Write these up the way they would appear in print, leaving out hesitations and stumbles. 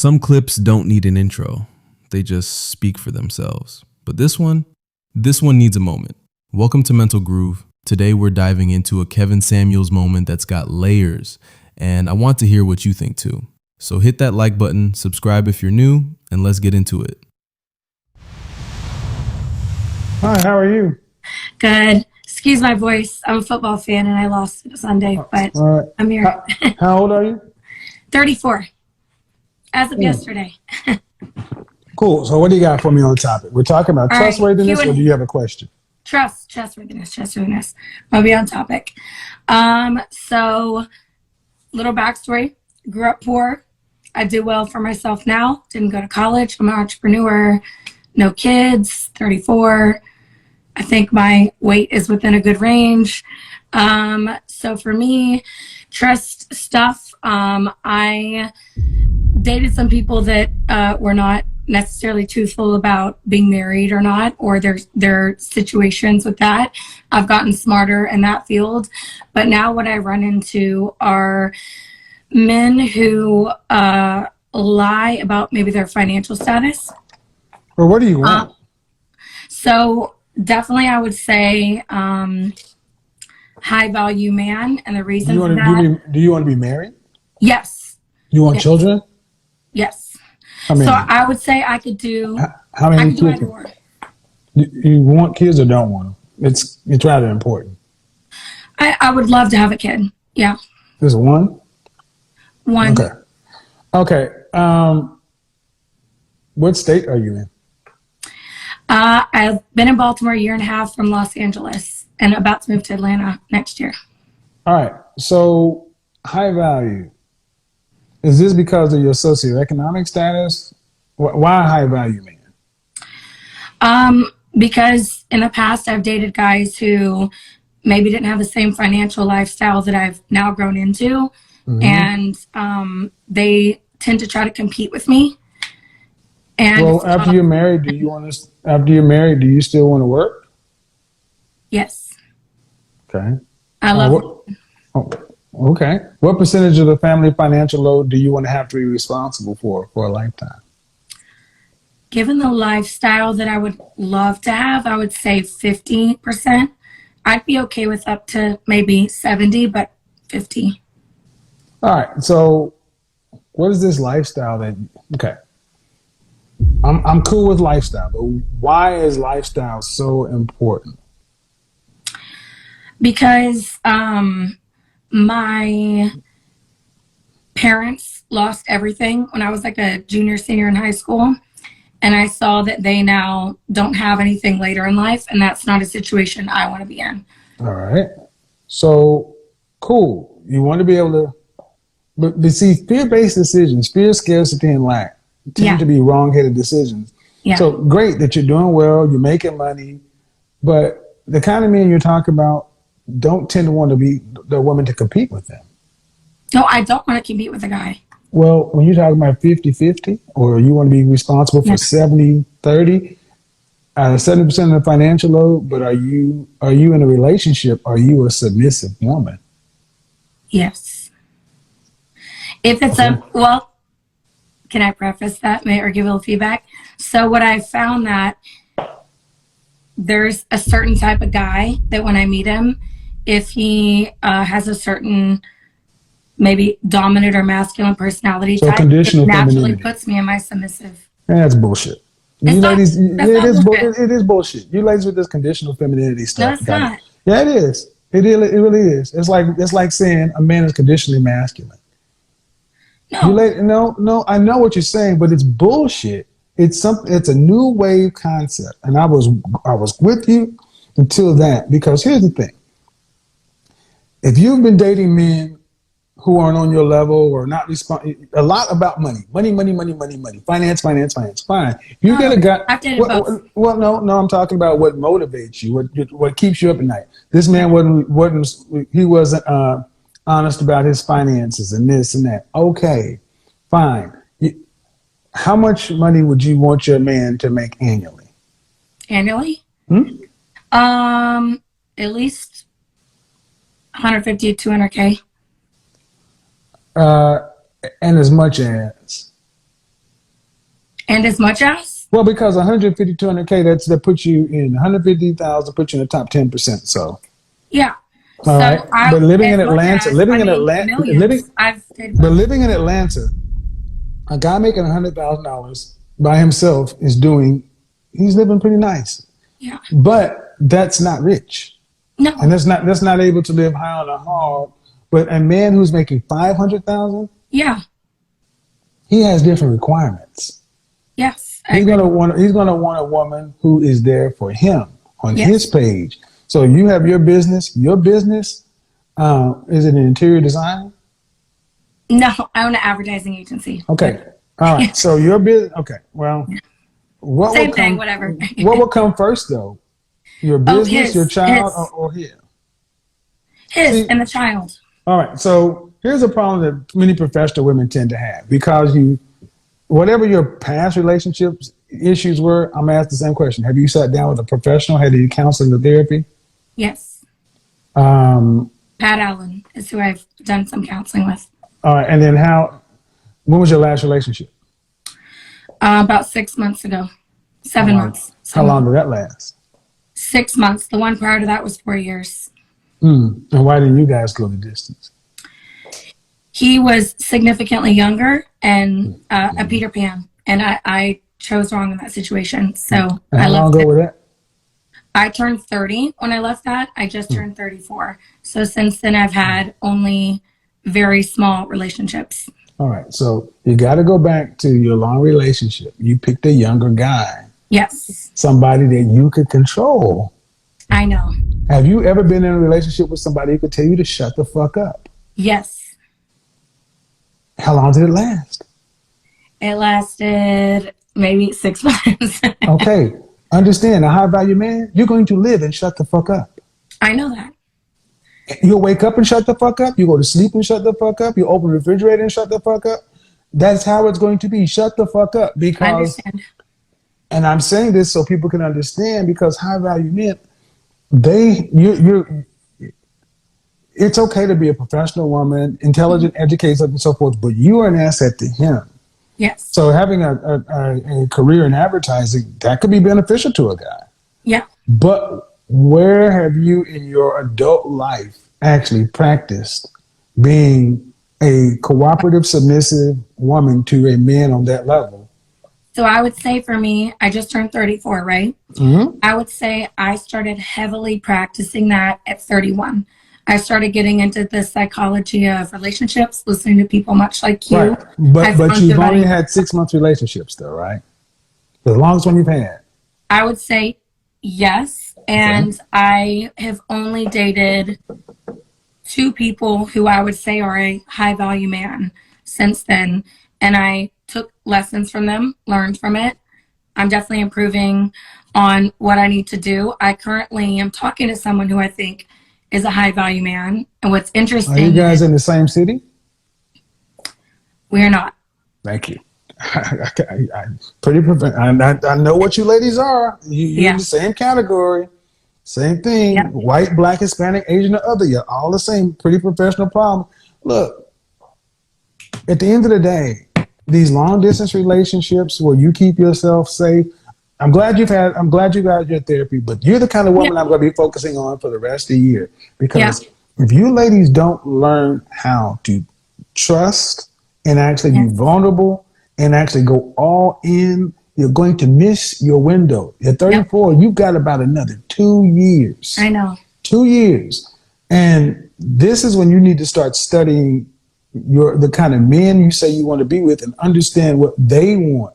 Some clips don't need an intro. They just speak for themselves. But this one needs a moment. Welcome to Mental Groove. Today we're diving into a Kevin Samuels moment that's got layers, and I want to hear what you think too. So hit that like button, subscribe if you're new, and let's get into it. Hi, how are you? Good. Excuse my voice. I'm a football fan and I lost Sunday, but I'm here. How old are you? 34 as of yesterday. Cool. So what do you got for me on the topic? We're talking about All right, trustworthiness, or Q&A. do you have a question? Trustworthiness. I'll be on topic. So little backstory. Grew up poor. I do well for myself now. Didn't go to college. I'm an entrepreneur. No kids. 34. I think my weight is within a good range. So for me, trust stuff. I dated some people that were not necessarily truthful about being married or not, or their situations with that. I've gotten smarter in that field. But now what I run into are men who lie about maybe their financial status. Or what do you want? So definitely I would say high value man. And the reason for that. Do you want to be married? Yes. You want Yes. children? Yes. I mean, So I would say I could do. How I many could do kids? either or. You want kids or don't want them? It's rather important. I would love to have a kid. Yeah. There's one? One. Okay. What state are you in? I've been in Baltimore a year and a half from Los Angeles and about to move to Atlanta next year. All right. So high value. Is this because of your socioeconomic status? Why high value man? Because in the past I've dated guys who maybe didn't have the same financial lifestyle that I've now grown into. Mm-hmm. And they tend to try to compete with me. And well, after you're married, do you still want to work? Yes. Okay. I love it. Okay. What percentage of the family financial load do you want to have to be responsible for a lifetime? Given the lifestyle that I would love to have, I would say 50%. I'd be okay with up to maybe 70, but 50. All right. So what is this lifestyle okay. I'm cool with lifestyle, but why is lifestyle so important? Because my parents lost everything when I was like a junior, senior in high school. And I saw that they now don't have anything later in life. And that's not a situation I want to be in. All right. So, cool. You want to be able to, but see, fear-based decisions, fear, scarcity, and lack tend to be wrong-headed decisions. Yeah. So great that you're doing well, you're making money, but the kind of men you're talking about don't tend to want to be the woman to compete with them. No, I don't want to compete with a guy. Well, when you're talking about 50-50, or you want to be responsible for 70-30, 70% of the financial load, but are you in a relationship? Are you a submissive woman? Yes. If it's can I preface that or give a little feedback? So what I found that there's a certain type of guy that when I meet him, if he has a certain maybe dominant or masculine personality type, it naturally puts me in my submissive. That's bullshit. It is bullshit. You ladies with this conditional femininity stuff. No, it's not. Yeah, it is. It really is. It's like saying a man is conditionally masculine. No. I know what you're saying, but it's bullshit. It's a new wave concept, and I was with you until that, because here's the thing: if you've been dating men who aren't on your level or not respond a lot about money, finance. Fine. You get a guy. No. I'm talking about what motivates you, what keeps you up at night. This man wasn't honest about his finances and this and that. Okay, fine. How much money would you want your man to make annually? Annually? At least 150 to 200K. And as much as And as much as? Well, because 150, 200K, that puts you in 150,000, puts you in the top 10%. So, Yeah. all So right. But living in as much Atlanta, as, I mean, millions. I've did but living in Atlanta, a guy making $100,000 by himself he's living pretty nice. yeah. But that's not rich. No. And that's not able to live high on a hog. But a man who's making 500,000, Yeah. he has different requirements. Yes. He's gonna want a woman who is there for him on Yes. his page. So you have your business. Your business is it an interior design? No, I own an advertising agency. Okay, all right. So your business. Okay, well, what Same will come? thing, whatever. What will come first, though? Your business, your child, or his? His and the child. All right. So here's a problem that many professional women tend to have because whatever your past relationships issues were, I'm gonna ask the same question. Have you sat down with a professional? Had you counseling or therapy? Yes. Um, Pat Allen is who I've done some counseling with. all right. And then when was your last relationship? About 6 months ago. 7 months. How long did that last? 6 months. The one prior to that was 4 years. And why didn't you guys go the distance? He was significantly younger and a Peter Pan. And I chose wrong in that situation. So And I how long left ago it. was that? I turned 30 when I left that. I just turned 34. So since then, I've had only very small relationships. All right. So you got to go back to your long relationship. You picked a younger guy, Yes, somebody that you could control. I know. Have you ever been in a relationship with somebody who could tell you to shut the fuck up? Yes. How long did it last? It lasted maybe 6 months. Okay. Understand, a high value man, you're going to live and shut the fuck up. I know that. You'll wake up and shut the fuck up. You go to sleep and shut the fuck up. You open the refrigerator and shut the fuck up. That's how it's going to be. Shut the fuck up. I Because, understand. and I'm saying this so people can understand, because high value men, it's okay to be a professional woman, intelligent, educated, and so forth, but you are an asset to him. Yes. So having a career in advertising, that could be beneficial to a guy. Yeah. But where have you in your adult life actually practiced being a cooperative, submissive woman to a man on that level? So I would say for me, I just turned 34, right? Mm-hmm. I would say I started heavily practicing that at 31. I started getting into the psychology of relationships, listening to people much like you. Right. But you've only had 6 months relationships though, right? The longest one you've had. I would say yes. And okay. I have only dated 2 people who I would say are a high value man since then. And I took lessons from them, learned from it. I'm definitely improving on what I need to do. I currently am talking to someone who I think is a high value man. And what's interesting. Are you guys in the same city? We're not. Thank you. I know what you ladies are. You're in the same category. Same thing. Yep. White, black, Hispanic, Asian, or other. You're all the same. Pretty professional problem. Look, at the end of the day, these long distance relationships where you keep yourself safe, I'm glad you got your therapy, but you're the kind of woman I'm going to be focusing on for the rest of the year. Because if you ladies don't learn how to trust and actually be vulnerable and actually go all in, you're going to miss your window. At 34, you've got about another 2 years. I know. 2 years. And this is when you need to start studying the kind of men you say you want to be with and understand what they want.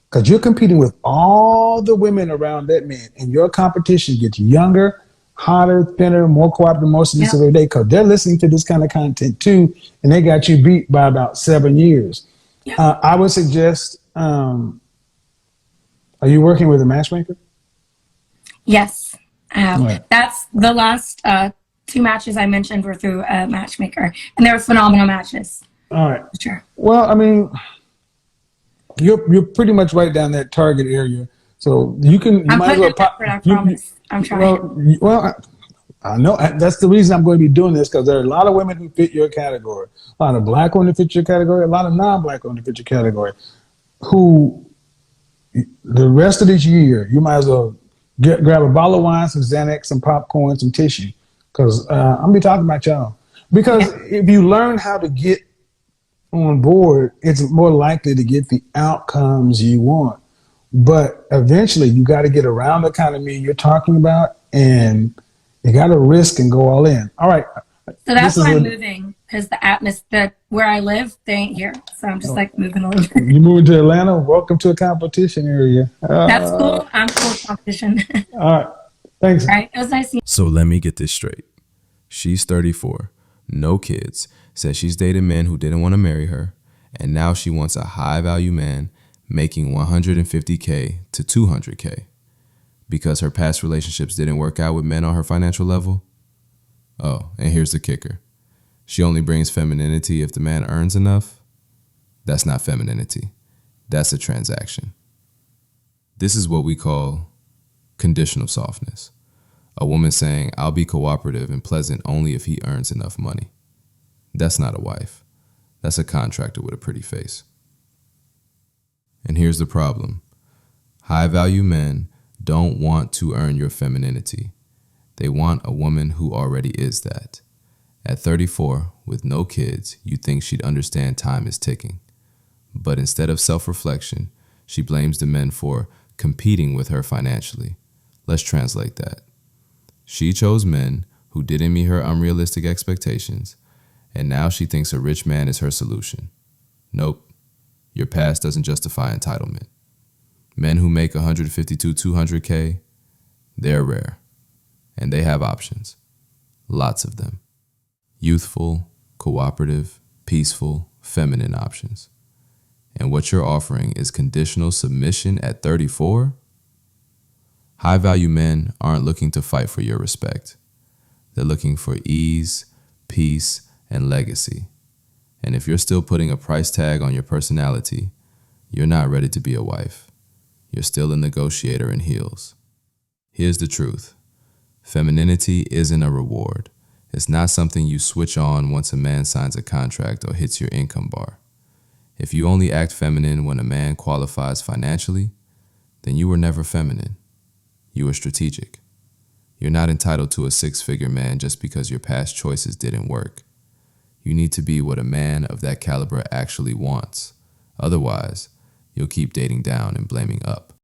Because you're competing with all the women around that man, and your competition gets younger, hotter, thinner, more cooperative, more submissive every day, because they're listening to this kind of content too, and they got you beat by about 7 years. I would suggest, are you working with a matchmaker? Yes, I have. Right. That's the last 2 matches I mentioned were through a matchmaker, and they were phenomenal matches. All right. Sure. Well, I mean, you're pretty much right down that target area, so you might as well pop. I promise. I'm trying. Well, I know that's the reason I'm going to be doing this, because there are a lot of women who fit your category, a lot of black women who fit your category, a lot of non-black women who fit your category, who The rest of this year, you might as well grab a bottle of wine, some Xanax, some popcorn, some tissue, because I'm gonna be talking about y'all. Because if you learn how to get on board, it's more likely to get the outcomes you want. But eventually, you got to get around the kind of me you're talking about, and you got to risk and go all in. All right. So that's why I'm moving, because the atmosphere where I live, they ain't here. So I'm just like moving a little bit. You moving to Atlanta? Welcome to a competition area. That's cool. I'm cool with competition. All right. Thanks. All right. It was nice seeing you. So let me get this straight. She's 34, no kids, says she's dated men who didn't want to marry her, and now she wants a high value man making $150K to $200K because her past relationships didn't work out with men on her financial level. Oh, and here's the kicker. She only brings femininity if the man earns enough. That's not femininity. That's a transaction. This is what we call conditional softness. A woman saying, I'll be cooperative and pleasant only if he earns enough money. That's not a wife. That's a contractor with a pretty face. And here's the problem. High value men don't want to earn your femininity. They want a woman who already is that. At 34, with no kids, you think she'd understand time is ticking. But instead of self-reflection, she blames the men for competing with her financially. Let's translate that. She chose men who didn't meet her unrealistic expectations, and now she thinks a rich man is her solution. Nope. Your past doesn't justify entitlement. Men who make 152, 200K, they're rare. And they have options. Lots of them. Youthful, cooperative, peaceful, feminine options. And what you're offering is conditional submission at 34? High value men aren't looking to fight for your respect. They're looking for ease, peace, and legacy. And if you're still putting a price tag on your personality, you're not ready to be a wife. You're still a negotiator in heels. Here's the truth. Femininity isn't a reward. It's not something you switch on once a man signs a contract or hits your income bar. If you only act feminine when a man qualifies financially, then you were never feminine. You were strategic. You're not entitled to a six-figure man just because your past choices didn't work. You need to be what a man of that caliber actually wants. Otherwise, you'll keep dating down and blaming up.